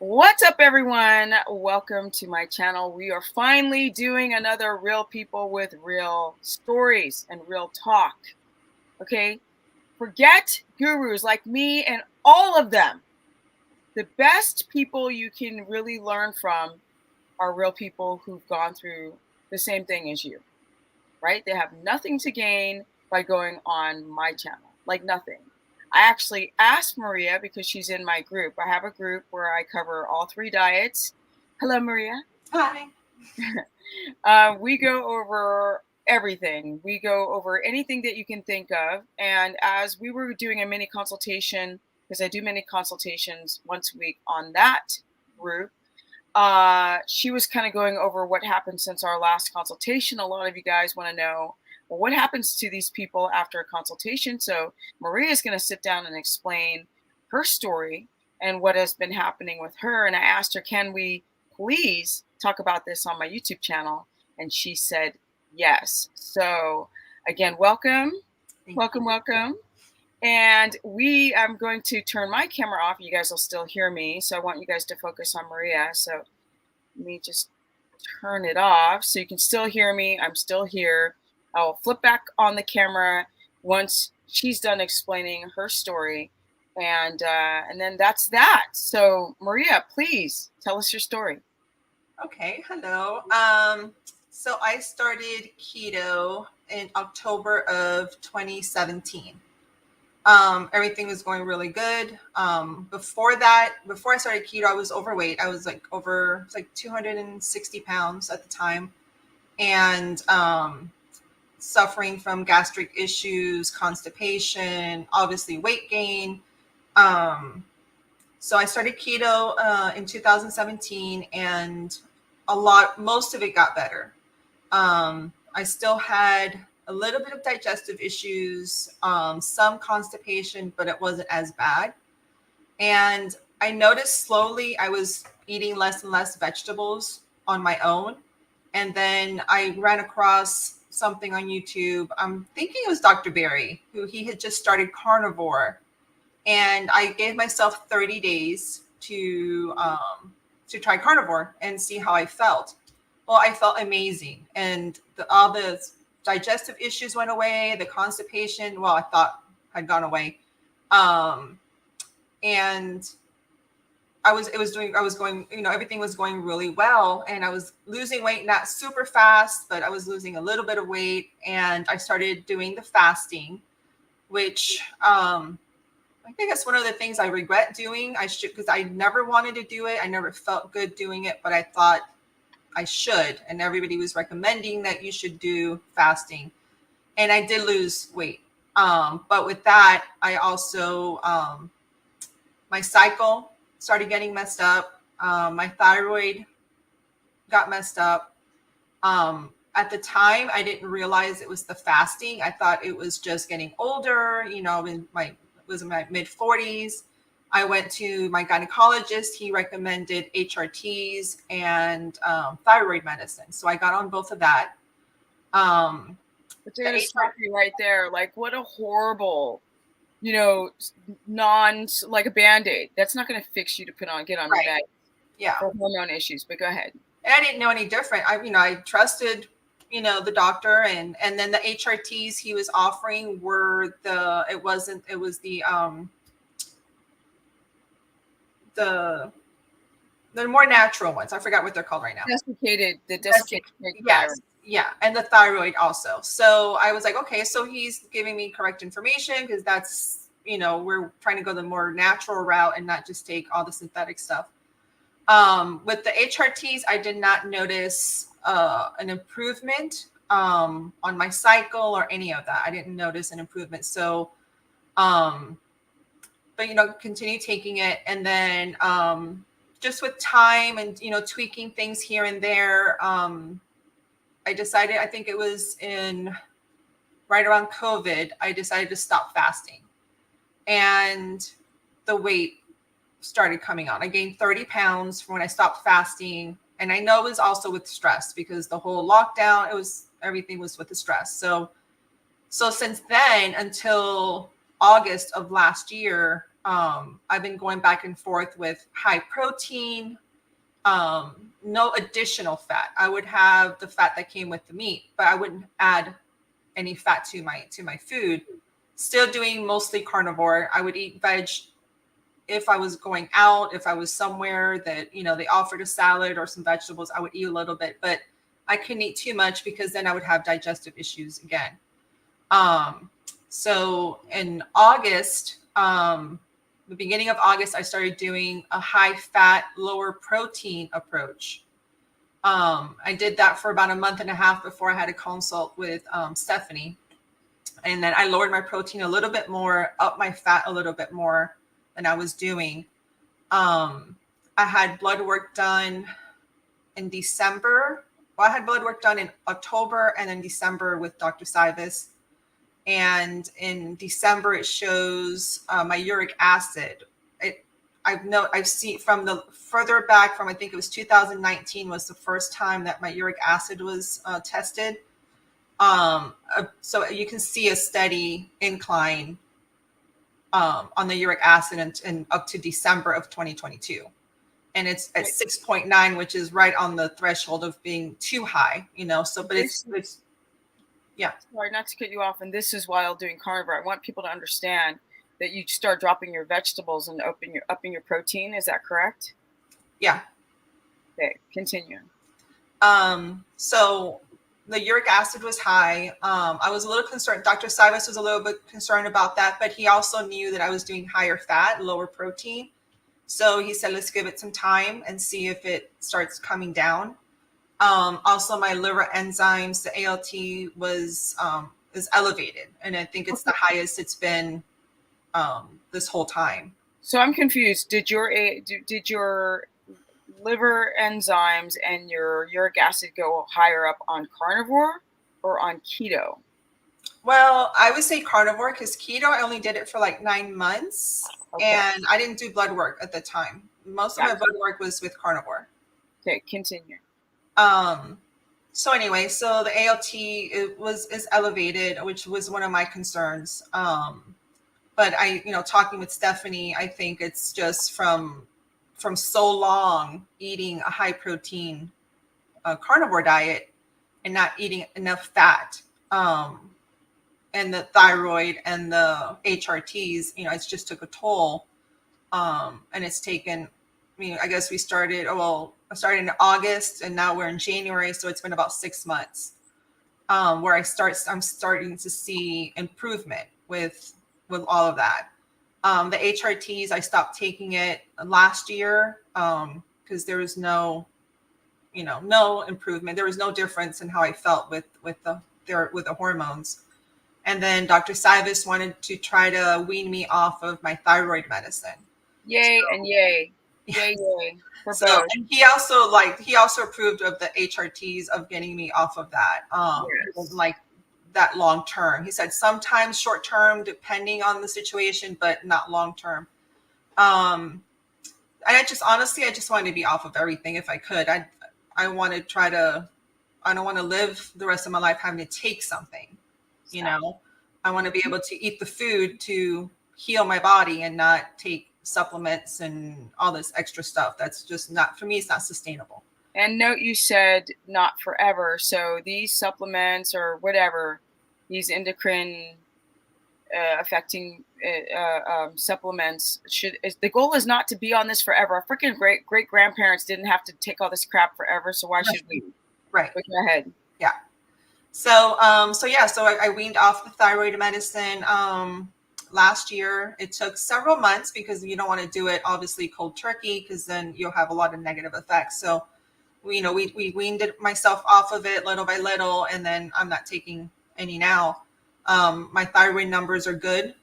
What's up, everyone? Welcome to my channel. We are finally doing another Real People with Real Stories and Real Talk. Okay? Forget gurus like me and all of them. The best people you can really learn from are real people who've gone through the same thing as you, right? They have nothing to gain by going on my channel, like nothing. I actually asked Maria because she's in my group. I have a group where I cover all 3 diets. Hello, Maria. Hi. We go over everything. We go over anything that you can think of. And as we were doing a mini consultation, because I do mini consultations once a week on that group, she was kind of going over what happened since our last consultation. A lot of you guys want to know, well, what happens to these people after a consultation? So Maria is going to sit down and explain her story and what has been happening with her. And I asked her, can we please talk about this on my YouTube channel? And she said yes. So again, welcome. Welcome. And I'm going to turn my camera off. You guys will still hear me. So I want you guys to focus on Maria. So let me just turn it off so you can still hear me. I'm still here. I'll flip back on the camera once she's done explaining her story. And then that's that. So Maria, please tell us your story. Okay. Hello. So I started keto in October of 2017. Everything was going really good. Before I started keto, I was overweight. I was like 260 pounds at the time, and suffering from gastric issues, constipation, obviously weight gain. So I started keto in 2017, and most of it got better. I still had a little bit of digestive issues, some constipation, but it wasn't as bad. And I noticed slowly I was eating less and less vegetables on my own. And then I ran across something on YouTube. I'm thinking it was Dr. Berry, he had just started carnivore. And I gave myself 30 days to try carnivore and see how I felt. Well, I felt amazing, and all the digestive issues went away. The constipation, well, I thought had gone away, and I was going, everything was going really well, and I was losing weight, not super fast, but I was losing a little bit of weight, and I started doing the fasting, which I think that's one of the things I regret doing. Because I never wanted to do it. I never felt good doing it, but I thought I should. And everybody was recommending that you should do fasting. And I did lose weight. But with that, I also, my cycle started getting messed up. My thyroid got messed up. At the time, I didn't realize it was the fasting. I thought it was just getting older, was in my mid 40s. I went to my gynecologist. He recommended HRTs and Thyroid Medicine. So I got on both of that. But they're going to stop you right there. Like, what a horrible, like a Band-Aid. That's not going to fix you to get on right. med Yeah. For hormone issues. But go ahead. And I didn't know any different. I trusted the doctor, and then the HRTs he was offering were the more natural ones. I forgot what they're called right now. Desiccated. Yes. Yeah. And the thyroid also. So I was like, okay, so he's giving me correct information, because that's, we're trying to go the more natural route and not just take all the synthetic stuff. With the HRTs, I did not notice an improvement on my cycle or any of that. I didn't notice an improvement. So, but continue taking it, and then just with time and tweaking things here and there, I decided, I think it was right around COVID, I decided to stop fasting, and the weight started coming on. I gained 30 pounds from when I stopped fasting. And I know it was also with stress, because the whole lockdown, everything was with the stress. So since then until August of last year, I've been going back and forth with high protein, no additional fat. I would have the fat that came with the meat, but I wouldn't add any fat to my food. Still doing mostly carnivore. I would eat veg if I was going out, if I was somewhere that, they offered a salad or some vegetables, I would eat a little bit, but I couldn't eat too much because then I would have digestive issues again. So in August, the beginning of August, I started doing a high fat, lower protein approach. I did that for about a month and a half before I had a consult with Stephanie. And then I lowered my protein a little bit more, up my fat a little bit more than I was doing. I had blood work done in December. Well, I had blood work done in October and in December with Dr. Sivas. And in December, it shows my uric acid. I've seen from the further back from, I think it was 2019 was the first time that my uric acid was tested. So you can see a steady incline on the uric acid and up to December of 2022. And it's at 6.9, which is right on the threshold of being too high, so, but it's yeah. Sorry, not to cut you off. And this is while doing carnivore. I want people to understand that you start dropping your vegetables and upping your protein. Is that correct? Yeah. Okay, continue. So the uric acid was high. I was a little concerned. Dr. Sivas was a little bit concerned about that, but he also knew that I was doing higher fat, lower protein. So he said, let's give it some time and see if it starts coming down. Also, my liver enzymes, the ALT is elevated, and I think it's the highest it's been this whole time. So I'm confused. Did your liver enzymes and your uric acid go higher up on carnivore or on keto? Well, I would say carnivore because keto, I only did it for like 9 months, and I didn't do blood work at the time. Most of my blood work was with carnivore. Okay, continue. So anyway, so the ALT is elevated, which was one of my concerns. But talking with Stephanie, I think it's just from so long eating a high protein carnivore diet and not eating enough fat, and the thyroid and the HRTs, it's just took a toll. And it's taken, I guess I started in August and now we're in January. So it's been about 6 months where I'm starting to see improvement with all of that. The HRTs, I stopped taking it last year because there was no improvement. There was no difference in how I felt with the hormones. And then Dr. Sivas wanted to try to wean me off of my thyroid medicine. Yay and yay. Yay, yay. And he also approved of the HRTs of getting me off of that. Like that long term. He said sometimes short term, depending on the situation, but not long term. And I just wanted to be off of everything if I could. I want to try to. I don't want to live the rest of my life having to take something. I want to be able to eat the food to heal my body and not take supplements and all this extra stuff. That's just not, for me, it's not sustainable. And note you said not forever. So these supplements or whatever, these endocrine affecting supplements, the goal is not to be on this forever. Our freaking great grandparents didn't have to take all this crap forever. So why should we? Right. Go ahead. Yeah. So I weaned off the thyroid medicine last year. It took several months because you don't want to do it obviously cold turkey because then you'll have a lot of negative effects. So we weaned myself off of it little by little, and then I'm not taking any now. My thyroid numbers are good.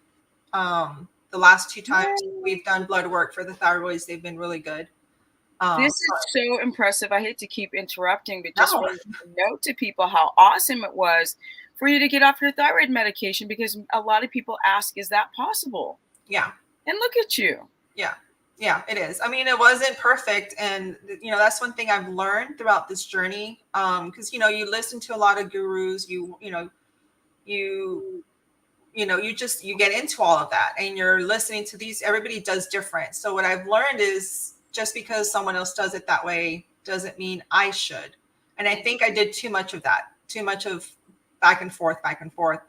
The last 2 times we've done blood work for the thyroids, they've been really good. This is so impressive. I hate to keep interrupting, but just want to note to people how awesome it was for you to get off your thyroid medication, because a lot of people ask, is that possible? Yeah. And look at you. Yeah. Yeah, it is. I mean, it wasn't perfect. And, that's one thing I've learned throughout this journey. Because, you listen to a lot of gurus, you you know, you get into all of that and you're listening to these, everybody does different. So what I've learned is just because someone else does it that way doesn't mean I should. And I think I did too much of that, too much of back and forth, back and forth.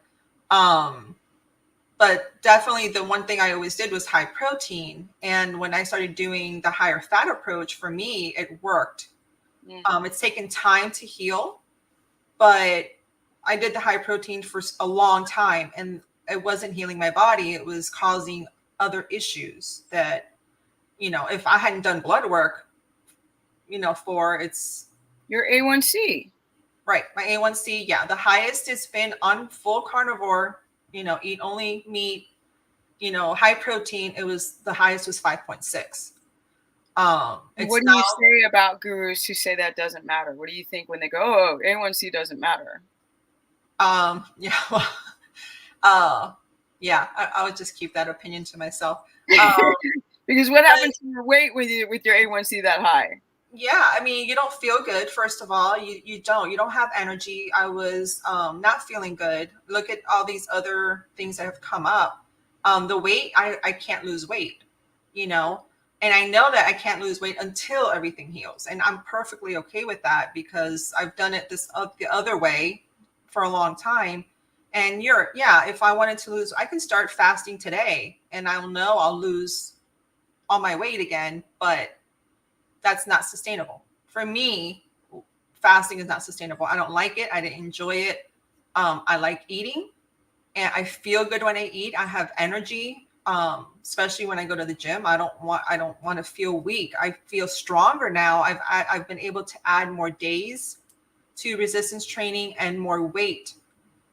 But definitely the one thing I always did was high protein. And when I started doing the higher fat approach, for me, it worked. It's taken time to heal, but I did the high protein for a long time and it wasn't healing my body. It was causing other issues that, you know, if I hadn't done blood work, you know, for it's your A1C. Right. My A1C. Yeah. The highest has been on full carnivore, you know, eat only meat, you know, high protein. It was the highest was 5.6. What do you say about gurus who say that doesn't matter? What do you think when they go, oh, A1C doesn't matter? Yeah. Yeah, I would just keep that opinion to myself. Because what happens to your weight with your A1C that high? Yeah, I mean, you don't feel good. First of all, you don't have energy. I was not feeling good. Look at all these other things that have come up. The weight, I can't lose weight, you know, and I know that I can't lose weight until everything heals, and I'm perfectly okay with that because I've done it the other way for a long time. And if I wanted to lose, I can start fasting today, and I'll know I'll lose all my weight again, but that's not sustainable. For me, fasting is not sustainable. I don't like it. I didn't enjoy it. I like eating and I feel good when I eat. I have energy, especially when I go to the gym. I don't want to feel weak. I feel stronger now. I've been able to add more days to resistance training and more weight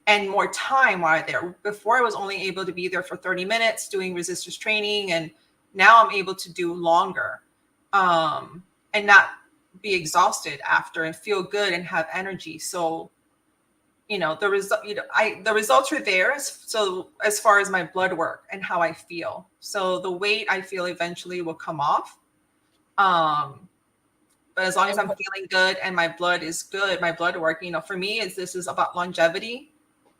and more time while I'm there. Before I was only able to be there for 30 minutes doing resistance training, and now I'm able to do longer. And not be exhausted after and feel good and have energy. So, you know, the results are there. So as far as my blood work and how I feel, so the weight I feel eventually will come off. But as long as I'm feeling good and my blood is good, my blood work, you know, for me this is about longevity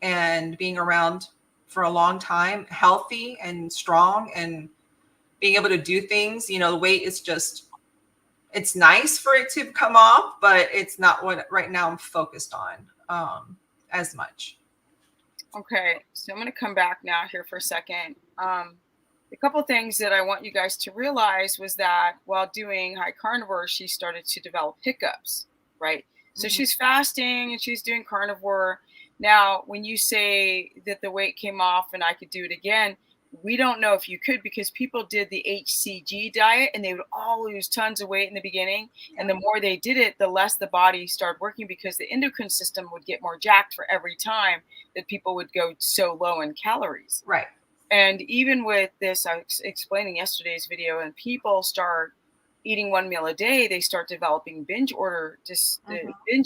and being around for a long time, healthy and strong and being able to do things. You know, the weight is just, it's nice for it to come off, but it's not what right now I'm focused on as much. Okay, so I'm going to come back now here for a second. A couple things that I want you guys to realize was that while doing high carnivore, she started to develop hiccups, right? So she's fasting and she's doing carnivore. Now, when you say that the weight came off and I could do it again, we don't know if you could because people did the HCG diet and they would all lose tons of weight in the beginning. Yeah. And the more they did it, the less the body started working because the endocrine system would get more jacked for every time that people would go so low in calories. Right. And even with this, I was explaining yesterday's video, and people start eating one meal a day, they start developing binge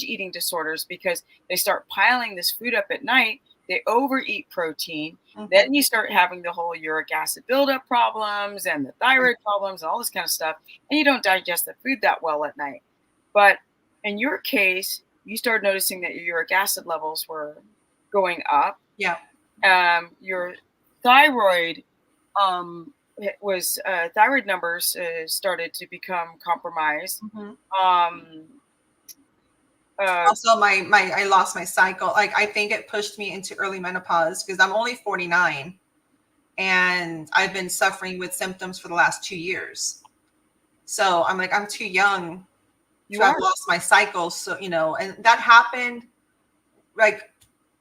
eating disorders because they start piling this food up at night. They overeat protein. Then you start having the whole uric acid buildup problems and the thyroid problems and all this kind of stuff. And you don't digest the food that well at night. But in your case, you started noticing that your uric acid levels were going up. Yeah. Your thyroid thyroid numbers started to become compromised. Also, I lost my cycle. Like, I think it pushed me into early menopause because I'm only 49 and I've been suffering with symptoms for the last 2 years. So I'm like, I'm too young to have lost my cycle. So, you know, and that happened like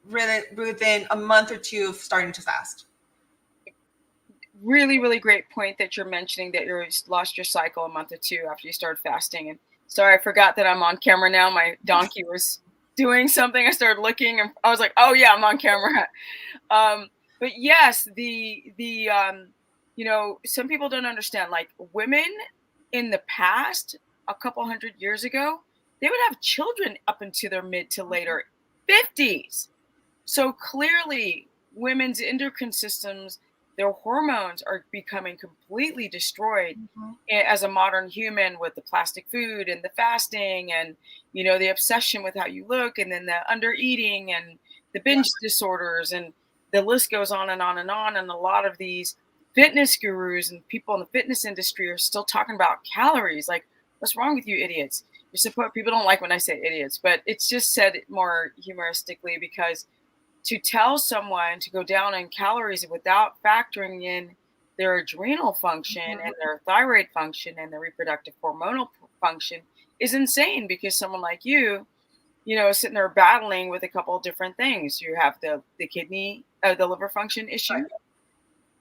really within a month or two of starting to fast. Really, really great point that you're mentioning that you lost your cycle a month or two after you started fasting. And sorry, I forgot that I'm on camera now. My donkey was doing something. I started looking and I was like, oh yeah, I'm on camera. But yes, you know, some people don't understand, like women in the past, a couple hundred years ago, they would have children up into their mid to later 50s. So clearly women's endocrine systems, their hormones are becoming completely destroyed as a modern human with the plastic food and the fasting and, you know, the obsession with how you look and then the under eating and the binge disorders. And the list goes on and on and on. And a lot of these fitness gurus and people in the fitness industry are still talking about calories. Like, what's wrong with you idiots? You're supposed, people don't like when I say idiots, but it's just said more humoristically, because to tell someone to go down in calories without factoring in their adrenal function Mhm. and their thyroid function and their reproductive hormonal function is insane, because someone like you know, sitting there battling with a couple of different things. You have the kidney, the liver function issue, Right.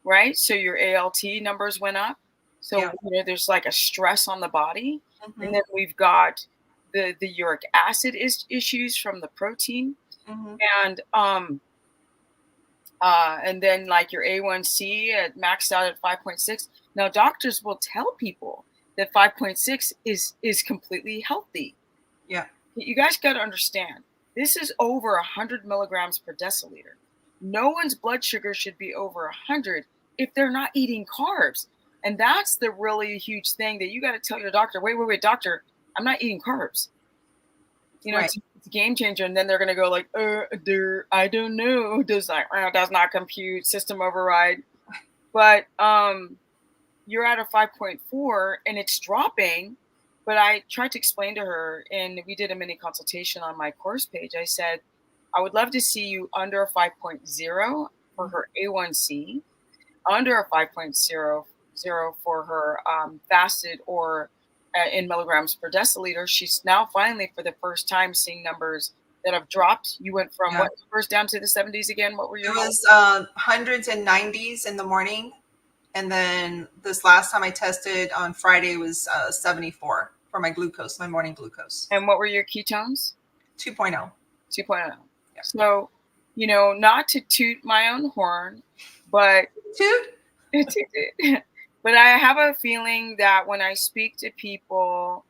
right? So your ALT numbers went up. So Yeah. you know, there's like a stress on the body, and Mhm. then we've got the uric acid issues from the protein, Mhm. and and then like your A1C at maxed out at 5.6. Now doctors will tell people that 5.6 is completely healthy. Yeah. You guys got to understand, this is over 100 milligrams per deciliter. No one's blood sugar should be over 100 if they're not eating carbs. And that's the really huge thing that you got to tell your doctor, wait, doctor, I'm not eating carbs. You know, Right. it's a game changer. And then they're going to go like, I don't know. Does not compute, system override. But you're at a 5.4 and it's dropping. But I tried to explain to her, and we did a mini consultation on my course page. I said, I would love to see you under a 5.0 for Mhm. her A1C, under a 5.0 for her fasted or in milligrams per deciliter. She's now finally, for the first time, seeing numbers that have dropped. You went from Yeah. what numbers down to the 70s again? What were It your numbers? was hundreds and nineties in the morning, and then this last time I tested on Friday was 74 for my glucose, my morning glucose, And what were your ketones? 2.0. 2.0. Yeah. So, you know, not to toot my own horn, but Two. but I have a feeling that when I speak to people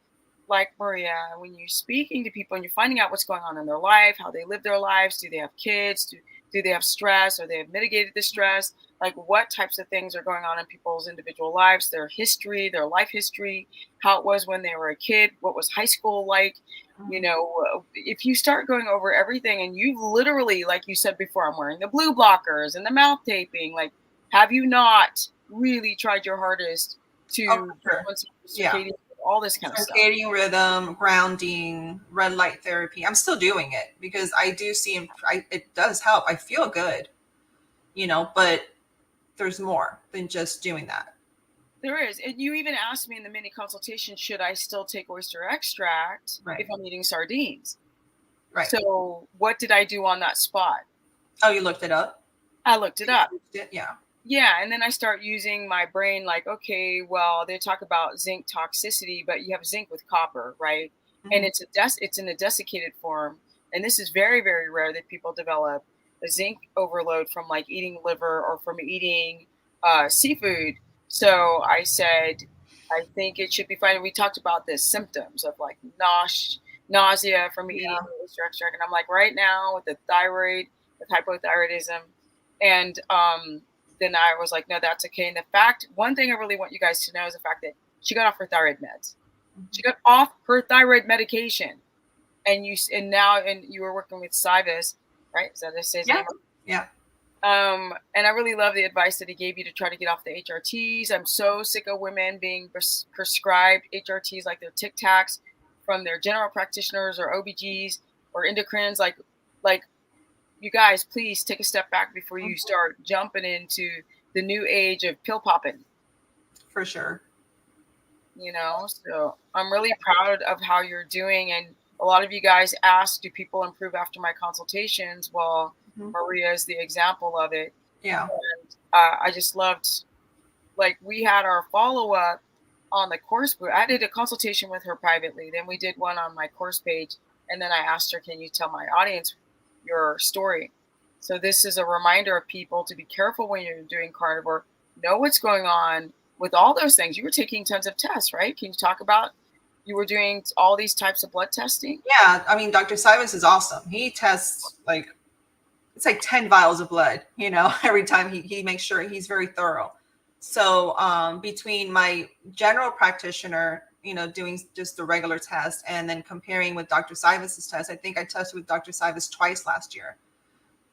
like Maria, when you're speaking to people and you're finding out what's going on in their life, how they live their lives, do they have kids, do they have stress, or they have mitigated the stress, like what types of things are going on in people's individual lives, their history, their life history, how it was when they were a kid, what was high school like, you Mhm. know, if you start going over everything and you literally, like you said before, I'm wearing the blue blockers and the mouth taping, like, have you not really tried your hardest Oh, to for sure. influence Yeah. circadian, all this kind of stuff? Circadian rhythm, grounding, red light therapy. I'm still doing it because I do see it does help. I feel good, but there's more than just doing that. There is. And you even asked me in the mini consultation, should I still take oyster extract if Right. I'm eating sardines? Right. So what did I do on that spot? Oh, you looked it up? I looked it up. Yeah. Yeah, and then I start using my brain like, okay, well, they talk about zinc toxicity, but you have zinc with copper, right? And Hmm. it's in a desiccated form. And this is very, very rare that people develop a zinc overload from like eating liver or from eating seafood. So I said, I think it should be fine. We talked about the symptoms of like nausea from eating Yeah. oyster extract. And I'm like, right now with the thyroid, with hypothyroidism, and then I was like, no, that's okay. And the fact, one thing I really want you guys to know is the fact that she got off her thyroid meds. She Mhm. got off her thyroid medication, and you were working with Cybus, right? Is that his Yeah. name? Yeah. And I really love the advice that he gave you to try to get off the HRTs. I'm so sick of women being prescribed HRTs like they're Tic Tacs from their general practitioners or OBGs or endocrines. Like you guys, please take a step back before you Mhm. start jumping into the new age of pill popping, For sure. you know? So I'm really proud of how you're doing. And a lot of you guys ask, do people improve after my consultations? Well, Mhm. Maria is the example of it. Yeah. And I just loved, like, we had our follow up on the course. I did a consultation with her privately. Then we did one on my course page. And then I asked her, can you tell my audience your story? So this is a reminder of people to be careful when you're doing carnivore, know what's going on with all those things. You were taking tons of tests, right? Can you talk about, you were doing all these types of blood testing? Yeah. I mean, Dr. Simons is awesome. He tests like it's like 10 vials of blood, every time he makes sure he's very thorough. So between my general practitioner, doing just the regular test and then comparing with Dr. Sivas's test, I think I tested with Dr. Sivas twice last year.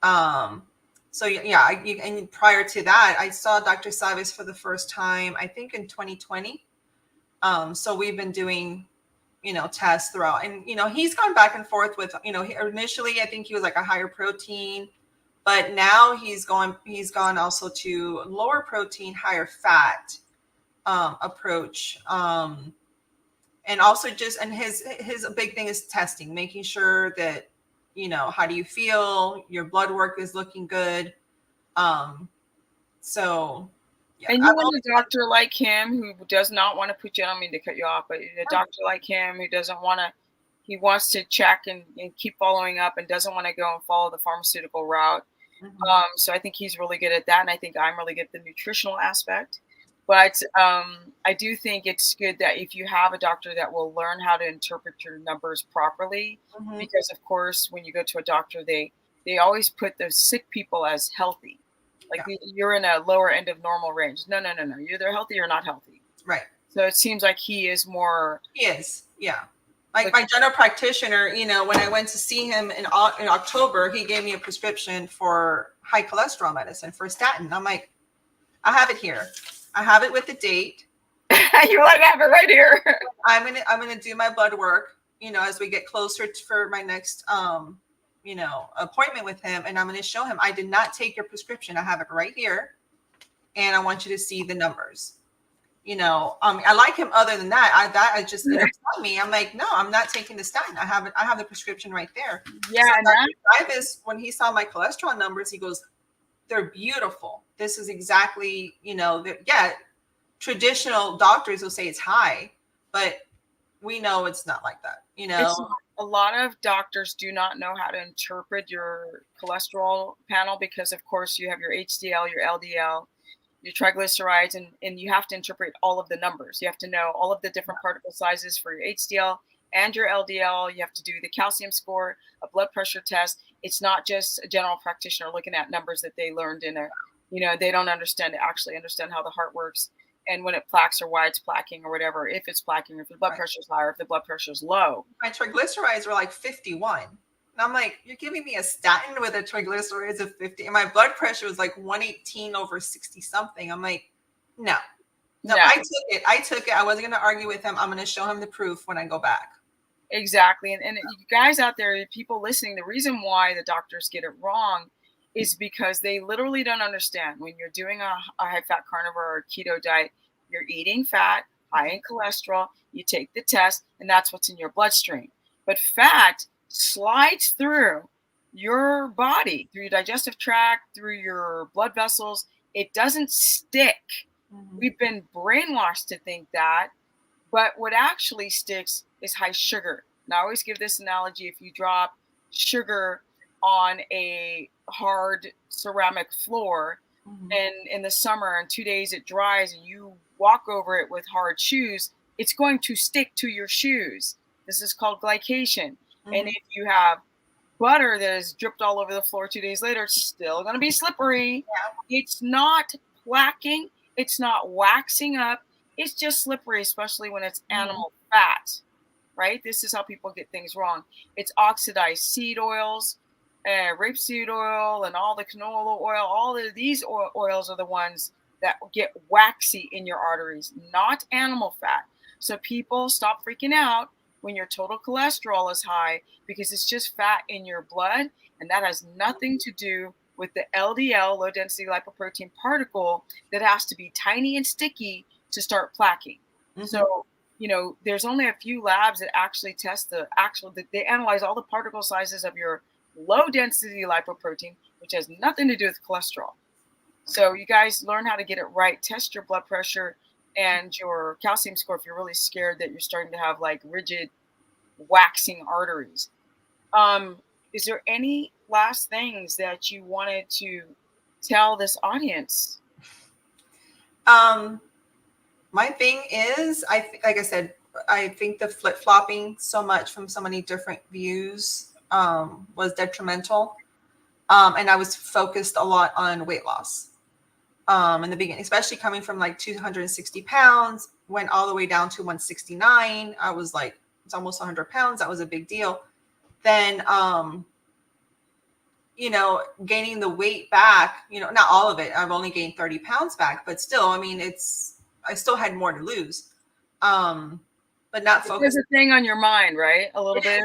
Um, So yeah, and prior to that, I saw Dr. Savis for the first time, I think in 2020. So we've been doing, tests throughout, and he's gone back and forth with, initially I think he was like a higher protein, but now he's gone also to lower protein, higher fat approach. And also and his big thing is testing, making sure that, how do you feel? Your blood work is looking good. So yeah. And you want a doctor like him who does not want to put you, I don't mean to cut you off, but a doctor like him who doesn't want to, he wants to check and keep following up and doesn't want to go and follow the pharmaceutical route. So I think he's really good at that. And I think I'm really good at the nutritional aspect. But I do think it's good that if you have a doctor that will learn how to interpret your numbers properly, because of course, when you go to a doctor, they always put the sick people as healthy. Like you're in a lower end of normal range. No. You're either healthy or not healthy. Right. So it seems like he is more. He is. Yeah. Like my general practitioner, when I went to see him in October, he gave me a prescription for high cholesterol medicine for a statin. I'm like, I have it here. I have it with the date. You like have it right here. I'm gonna do my blood work, as we get closer for my next appointment with him, and I'm going to show him I did not take your prescription. I have it right here, and I want you to see the numbers. I like him. Other than that, I just tell me, I'm like, no, I'm not taking the statin. I have it. I have the prescription right there. Yeah. So Dr. when he saw my cholesterol numbers, he goes, they're beautiful. This is exactly, traditional doctors will say it's high, but we know it's not like that. A lot of doctors do not know how to interpret your cholesterol panel because, of course, you have your HDL, your LDL, your triglycerides, and you have to interpret all of the numbers. You have to know all of the different particle sizes for your HDL and your LDL. You have to do the calcium score, a blood pressure test. It's not just a general practitioner looking at numbers that they learned in they don't understand how the heart works. And when it plaques or why it's plaquing or whatever, if it's plaquing, or if the blood pressure is high or if the blood pressure is low. My triglycerides were like 51. And I'm like, you're giving me a statin with a triglycerides of 50. And my blood pressure was like 118 over 60 something. I'm like, no. I took it. I wasn't going to argue with him. I'm going to show him the proof when I go back. Exactly. And you guys out there, people listening, the reason why the doctors get it wrong is because they literally don't understand. When you're doing a high fat carnivore or keto diet, you're eating fat, high in cholesterol, you take the test, and that's what's in your bloodstream. But fat slides through your body, through your digestive tract, through your blood vessels. It doesn't stick. We've been brainwashed to think that, but what actually sticks is high sugar. And I always give this analogy: if you drop sugar on a hard ceramic floor and in the summer in 2 days it dries and you walk over it with hard shoes, it's going to stick to your shoes. This is called glycation. And if you have butter that is dripped all over the floor 2 days later, it's still going to be slippery. It's not plaquing. It's not waxing up. It's just slippery, especially when it's animal fat, right? This is how people get things wrong. It's oxidized seed oils, rapeseed oil, and all the canola oil. All of these oils are the ones that get waxy in your arteries, not animal fat. So people, stop freaking out when your total cholesterol is high, because it's just fat in your blood, and that has nothing to do with the LDL, low density lipoprotein particle, that has to be tiny and sticky to start plaquing. So, there's only a few labs that actually test they analyze all the particle sizes of your low density lipoprotein, which has nothing to do with cholesterol. So you guys learn how to get it right. Test your blood pressure and your calcium score if you're really scared that you're starting to have like rigid waxing arteries. Is there any last things that you wanted to tell this audience? My thing is, like I said, I think the flip-flopping so much from so many different views was detrimental. And I was focused a lot on weight loss in the beginning, especially coming from like 260 pounds, went all the way down to 169. I was like, it's almost 100 pounds. That was a big deal. Then, gaining the weight back, not all of it. I've only gained 30 pounds back, but still, I mean, I still had more to lose. But not There's focused. a thing on your mind, right? A little bit.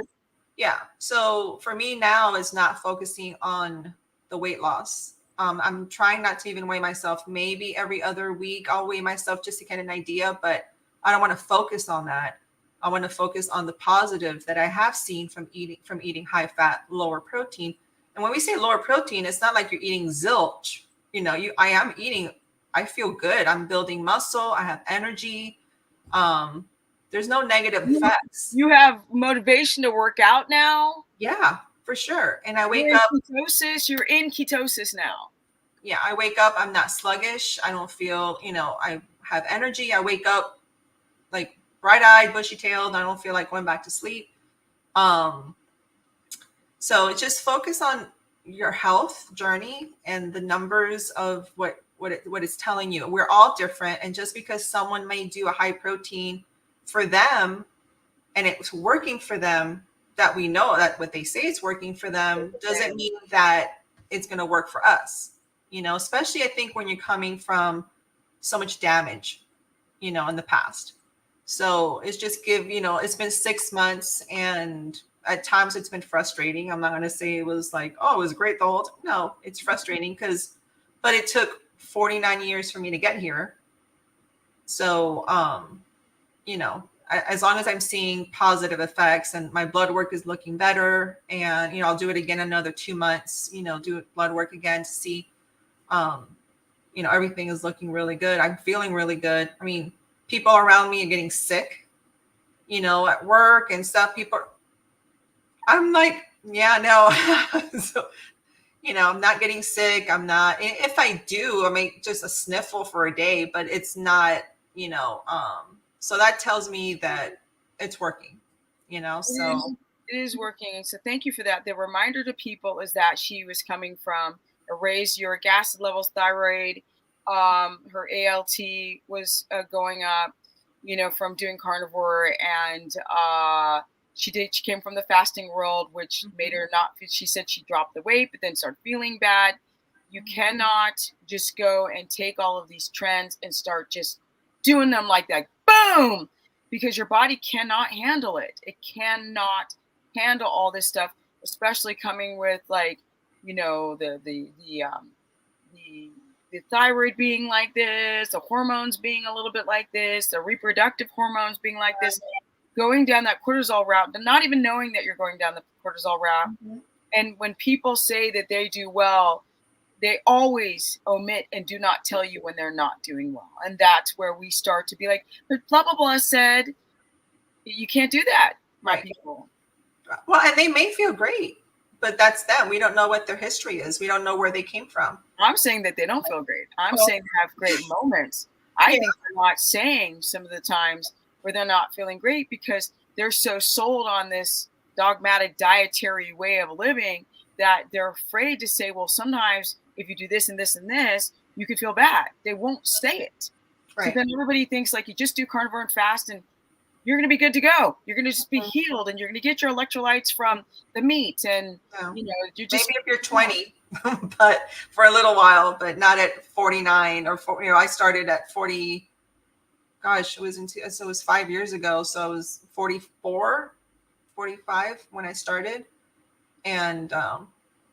Yeah. So for me now is not focusing on the weight loss. I'm trying not to even weigh myself. Maybe every other week I'll weigh myself just to get an idea, but I don't want to focus on that. I want to focus on the positive that I have seen from eating high fat, lower protein. And when we say lower protein, it's not like you're eating zilch. I am eating, I feel good. I'm building muscle. I have energy. There's no negative effects. You have motivation to work out now. Yeah, for sure. And I wake You're in up. ketosis. You're in ketosis now. Yeah, I wake up. I'm not sluggish. I don't feel, I have energy. I wake up like bright-eyed, bushy-tailed. I don't feel like going back to sleep. So just focus on your health journey and the numbers of what it's telling you. We're all different, and just because someone may do a high protein for them and it's working for them, that we know that what they say is working for them doesn't mean that it's going to work for us. Especially I think when you're coming from so much damage, in the past. So it's just it's been 6 months, and at times it's been frustrating. I'm not going to say it was like, oh, it was great the whole time. No, it's frustrating but it took 49 years for me to get here. So, as long as I'm seeing positive effects and my blood work is looking better, and, I'll do it again another 2 months, do blood work again to see, everything is looking really good. I'm feeling really good. I mean, people around me are getting sick, at work and stuff. I'm like, yeah, no. So, I'm not getting sick. I'm not, if I do, I mean, just a sniffle for a day, but it's not, so that tells me that it's working, so. It is working. So thank you for that. The reminder to people is that she was coming from a raised uric acid levels, thyroid. Her ALT was going up, from doing carnivore, and she came from the fasting world, which made her not. She said she dropped the weight, but then started feeling bad. You cannot just go and take all of these trends and start just doing them like that. Boom! Because your body cannot handle it. It cannot handle all this stuff, especially coming with like, the thyroid being like this, the hormones being a little bit like this, the reproductive hormones being like this, going down that cortisol route, and not even knowing that you're going down the cortisol route. Mm-hmm. And when people say that they do well, they always omit and do not tell you when they're not doing well. And that's where we start to be like, but blah, blah, blah said, you can't do that, right? People. Well, and they may feel great, but that's them. We don't know what their history is. We don't know where they came from. I'm saying that they don't feel great. I'm saying they have great moments. I think they're not saying some of the times where they're not feeling great because they're so sold on this dogmatic dietary way of living that they're afraid to say, well, sometimes if you do this and this and this, you could feel bad. They won't say it. Right. So then everybody thinks like you just do carnivore and fast and you're going to be good to go. You're going to just be healed and you're going to get your electrolytes from the meat. And, you just. Maybe if you're 20, but for a little while, but not at 49 or, I started at 40. Gosh, it was 5 years ago. So I was 44, 45 when I started. And,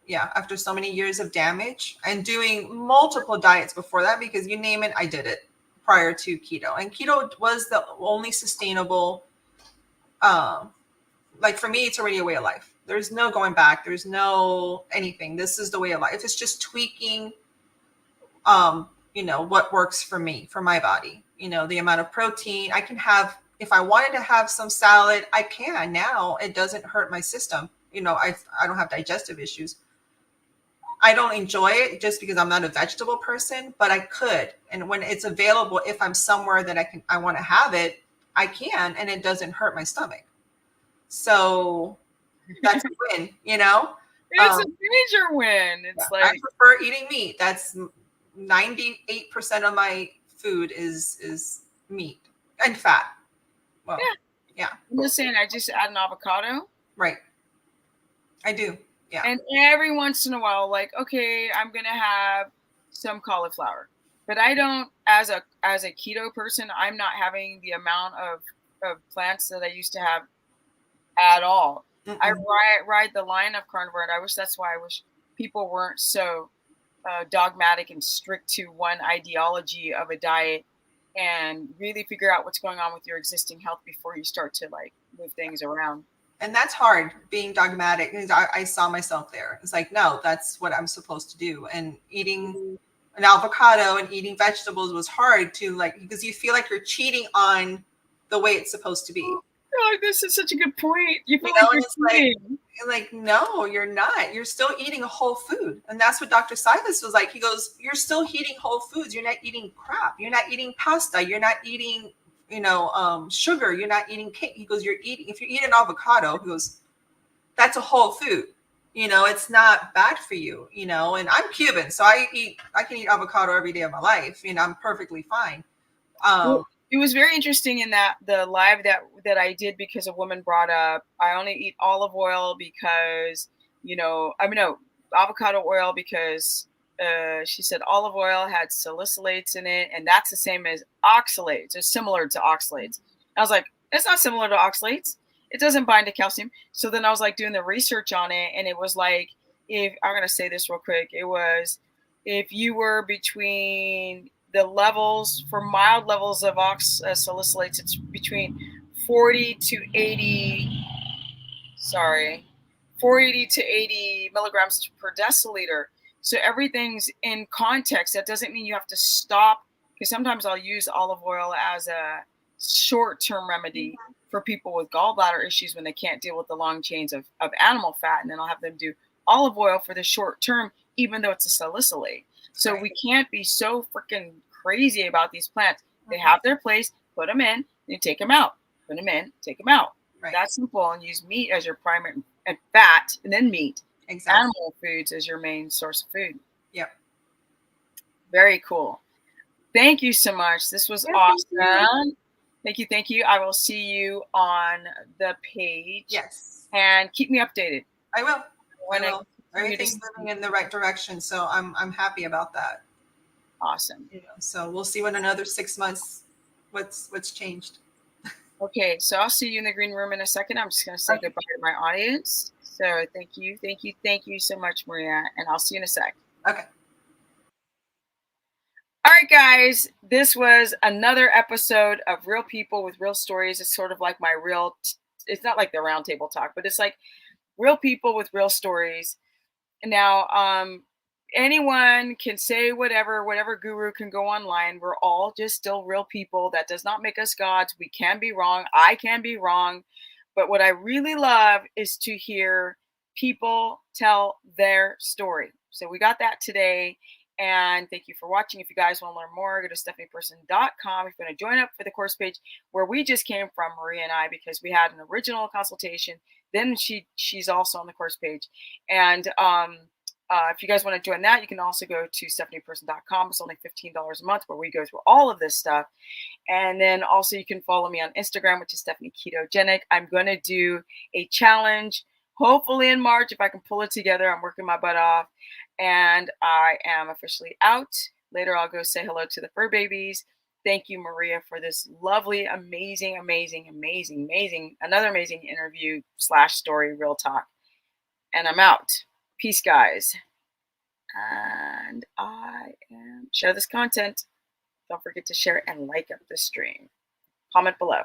after so many years of damage and doing multiple diets before that, because you name it, I did it prior to keto. And keto was the only sustainable, like for me, it's already a way of life. There's no going back. There's no anything. This is the way of life. It's just tweaking, what works for me, for my body, the amount of protein I can have. If I wanted to have some salad, I can now. It doesn't hurt my system. I don't have digestive issues. I don't enjoy it just because I'm not a vegetable person, but I could. And when it's available, if I'm somewhere that I want to have it, I can, and it doesn't hurt my stomach. So that's a win, It's a major win. It's like I prefer eating meat. That's 98% of my food is meat and fat. Well, yeah. I'm just saying, I just add an avocado. Right. I do. Yeah. And every once in a while, like, okay, I'm gonna have some cauliflower. But I don't, as a keto person, I'm not having the amount of plants that I used to have at all. I Mm-mm. ride the line of carnivore, and I wish people weren't so dogmatic and strict to one ideology of a diet, and really figure out what's going on with your existing health before you start to like move things around. And that's hard, being dogmatic, because I saw myself there. It's like, no, that's what I'm supposed to do. And eating an avocado and eating vegetables was hard to, like, because you feel like you're cheating on the way it's supposed to be. Oh, this is such a good point. You feel You like know, and you're it's like, cheating. no, you're not. You're still eating a whole food. And that's what Dr. Silas was like. He goes, you're still eating whole foods. You're not eating crap. You're not eating pasta. You're not eating, sugar. You're not eating cake. He goes, if you eat an avocado, he goes, that's a whole food. It's not bad for you, and I'm Cuban, so I can eat avocado every day of my life. I'm perfectly fine. Well, it was very interesting in that the live that I did, because a woman brought up, I only eat olive oil because, no, avocado oil because she said olive oil had salicylates in it, and that's the same as oxalates. It's similar to oxalates. I was like, it's not similar to oxalates. It doesn't bind to calcium. So then I was like doing the research on it, and it was like, if I'm gonna say this real quick, it was if you were between the levels for mild levels of salicylates, it's between 40 to 80, 480 to 80 milligrams per deciliter. So everything's in context. That doesn't mean you have to stop, because sometimes I'll use olive oil as a short-term remedy for people with gallbladder issues when they can't deal with the long chains of animal fat, and then I'll have them do olive oil for the short term, even though it's a salicylate. So we can't be so freaking crazy about these plants. They have their place, put them in, then take them out. Put them in, take them out. Right. That's simple. And use meat as your primary, and fat, and then meat. Exactly. Animal foods as your main source of food. Yep. Very cool. Thank you so much. This was awesome. Thank you. I will see you on the page. Yes. And keep me updated. I will. Everything's moving in the right direction, so I'm happy about that. Awesome. So we'll see in another 6 months what's changed. Okay, so I'll see you in the green room in a second. I'm just going to say goodbye to my audience. So thank you so much, Maria, and I'll see you in a sec. Okay. All right, guys, this was another episode of Real People with Real Stories. It's sort of like my it's not like the roundtable talk, but it's like real people with real stories. Now, anyone can say whatever guru can go online. We're all just still real people. That does not make us gods. We can be wrong. I can be wrong. But what I really love is to hear people tell their story. So we got that today. And thank you for watching. If you guys want to learn more, go to stephanieperson.com. If you want to join up for the course page where we just came from, Maria and I, because we had an original consultation. Then she's also on the course page. And if you guys want to join that, you can also go to stephanieperson.com. It's only $15 a month where we go through all of this stuff. And then also you can follow me on Instagram, which is Stephanie Ketogenic. I'm going to do a challenge, hopefully in March, if I can pull it together. I'm working my butt off. And I am officially out. Later, I'll go say hello to the fur babies. Thank you, Maria, for this lovely, amazing, another amazing interview / story, real talk. And I'm out. Peace, guys. And share this content. Don't forget to share and like up the stream. Comment below.